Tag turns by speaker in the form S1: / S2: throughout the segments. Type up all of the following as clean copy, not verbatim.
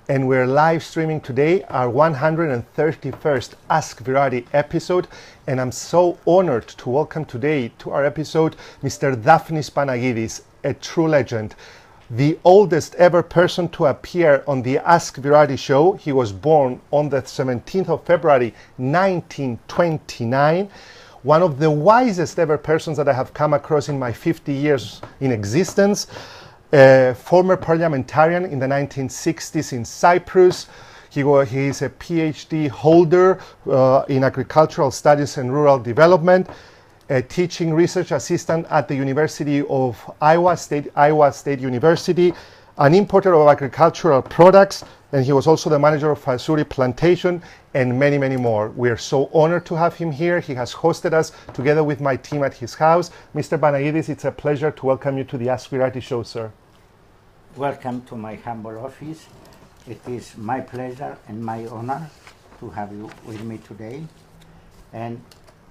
S1: and we're live streaming today our 131st Ask Virardi episode, and I'm so honored to welcome today to our episode Mr. Dafnis Panagides, a true legend. The oldest ever person to appear on the Ask Virardi show. He was born on the 17th of February 1929. One of the wisest ever persons that I have come across in my 50 years in existence. A former parliamentarian in the 1960s in Cyprus. He is a PhD holder in agricultural studies and rural development, a teaching research assistant at the University of Iowa State University, an importer of agricultural products, and he was also the manager of Fasuri Plantation, and many, many more. We are so honored to have him here. He has hosted us together with my team at his house. Mr. Panagides, it's a pleasure to welcome you to the Ask Virardi show, sir.
S2: Welcome to my humble office. It is my pleasure and my honor to have you with me today. And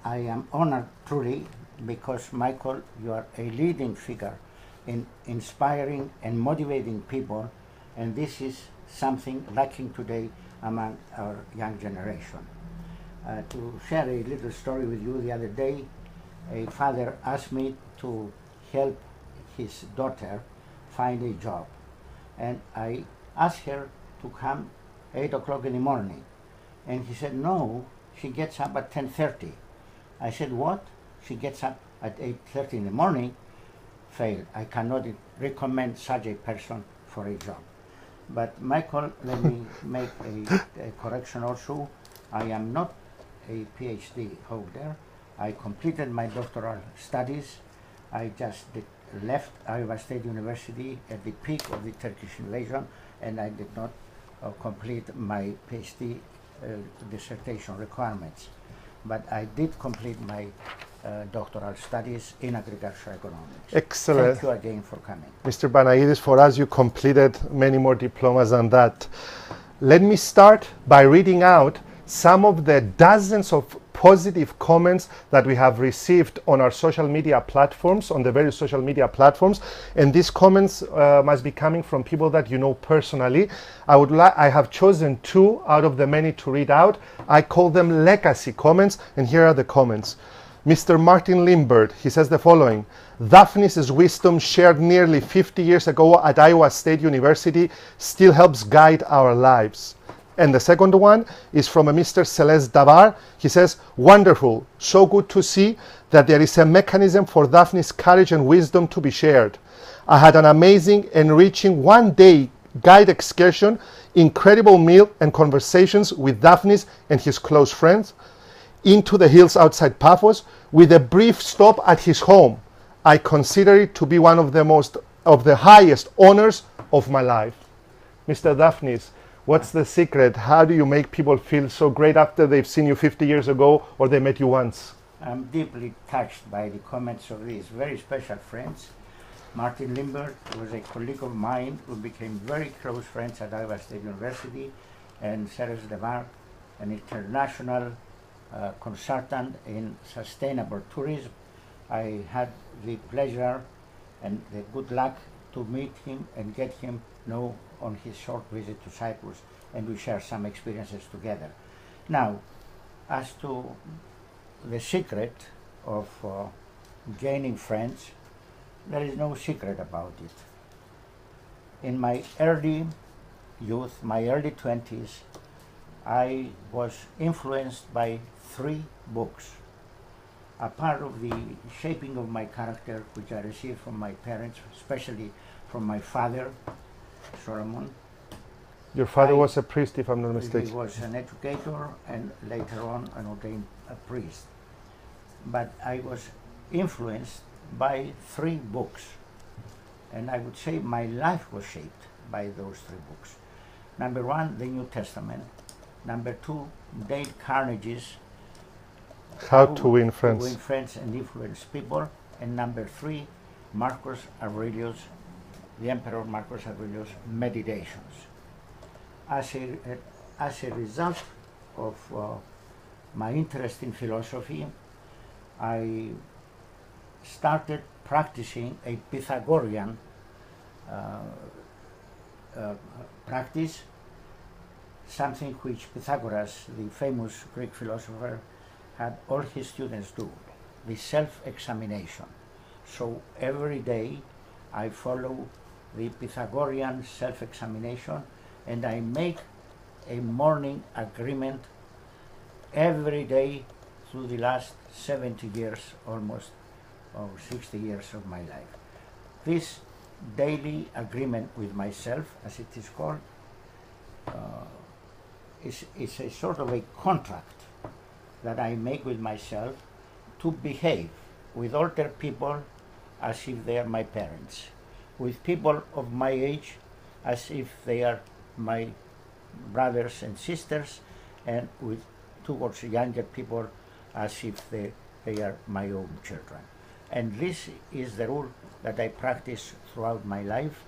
S2: I am honored truly because, Michael, you are a leading figure in inspiring and motivating people, and this is something lacking today among our young generation. To share a little story with you, the other day, a father asked me to help his daughter find a job. And I asked her to come 8 o'clock in the morning. And he said, no, she gets up at 10:30. I said, what? She gets up at 8:30 in the morning? Failed. I cannot recommend such a person for a job. But Michael, let me make a correction also. I am not a PhD holder. I completed my doctoral studies. I just left Iowa State University at the peak of the Turkish invasion, and I did not complete my PhD dissertation requirements. But I did complete my doctoral studies in agricultural economics.
S1: Excellent.
S2: Thank you again for coming.
S1: Mr. Panagides, for us, you completed many more diplomas than that. Let me start by reading out some of the dozens of positive comments that we have received on our social media platforms, on the various social media platforms. And these comments must be coming from people that you know personally. I have chosen 2 out of the many to read out. I call them legacy comments, and here are the comments. Mr. Martin Limbert, he says the following: Dafnis' wisdom shared nearly 50 years ago at Iowa State University still helps guide our lives. And the second one is from a Mr. Celeste Davar. He says, wonderful, so good to see that there is a mechanism for Dafnis' courage and wisdom to be shared. I had an amazing, enriching one-day guide excursion, incredible meal and conversations with Dafnis and his close friends into the hills outside Paphos with a brief stop at his home. I consider it to be one of the highest honors of my life. Mr. Dafnis, what's the secret? How do you make people feel so great after they've seen you 50 years ago or they met you once?
S2: I'm deeply touched by the comments of these very special friends. Martin Limbert was a colleague of mine who became very close friends at Iowa State University, and Celeste Davar, an international consultant in sustainable tourism. I had the pleasure and the good luck to meet him and get him know on his short visit to Cyprus, and we share some experiences together. Now, as to the secret of gaining friends, there is no secret about it. In my early youth, my early 20s, I was influenced by 3 books. A part of the shaping of my character, which I received from my parents, especially from my father, Solomon.
S1: Your father was a priest, if I'm not mistaken.
S2: He was an educator and later on an ordained priest. But I was influenced by 3 books, and I would say my life was shaped by those 3 books. Number 1, the New Testament. Number 2, Dale Carnegie's
S1: How to Win Friends.
S2: To Win Friends and Influence People. And number 3, Marcus Aurelius, the Emperor Marcus Aurelius' Meditations. As a result of my interest in philosophy, I started practicing a Pythagorean practice something which Pythagoras, the famous Greek philosopher, had all his students do, the self-examination. So every day I follow the Pythagorean self-examination, and I make a morning agreement every day through the last 70 years almost, or 60 years of my life. This daily agreement with myself, as it is called, is a sort of a contract that I make with myself to behave with older people as if they are my parents, with people of my age as if they are my brothers and sisters, and towards younger people as if they are my own children. And this is the rule that I practice throughout my life,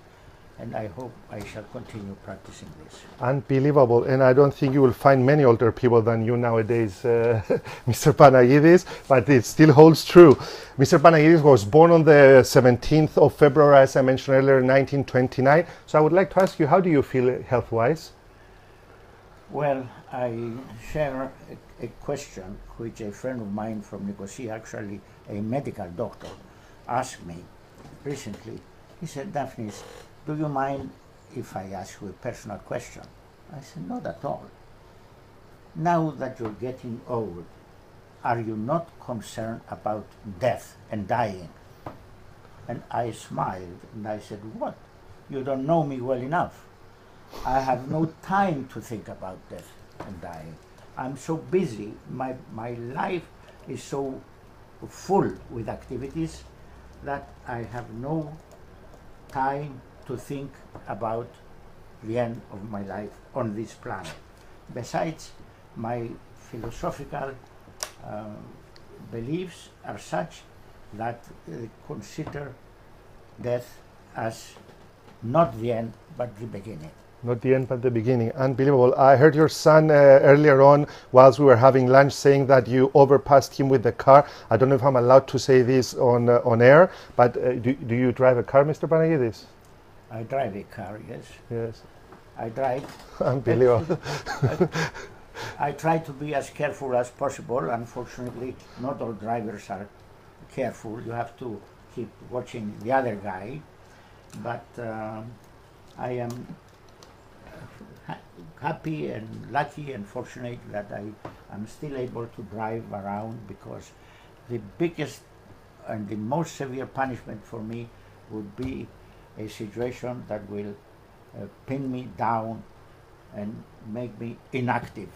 S2: and I hope I shall continue practicing this.
S1: Unbelievable. And I don't think you will find many older people than you nowadays, Mr. Panagides, but it still holds true. Mr. Panagides was born on the 17th of February, as I mentioned earlier, 1929. So I would like to ask you, how do you feel health-wise?
S2: Well, I share a question which a friend of mine from Nicosia, actually a medical doctor, asked me recently. He said, Dafnis, do you mind if I ask you a personal question? I said, not at all. Now that you're getting old, are you not concerned about death and dying? And I smiled and I said, what? You don't know me well enough. I have no time to think about death and dying. I'm so busy. My life is so full with activities that I have no time to think about the end of my life on this planet. Besides, my philosophical beliefs are such that consider death as not the end, but the beginning.
S1: Not the end, but the beginning. Unbelievable. I heard your son earlier on, whilst we were having lunch, saying that you overpassed him with the car. I don't know if I'm allowed to say this on air, but do you drive a car, Mr. Panagides?
S2: I drive a car, yes.
S1: Yes.
S2: I drive.
S1: Unbelievable.
S2: I try to be as careful as possible. Unfortunately, not all drivers are careful. You have to keep watching the other guy. But I am happy and lucky and fortunate that I am still able to drive around, because the biggest and the most severe punishment for me would be a situation that will pin me down and make me inactive.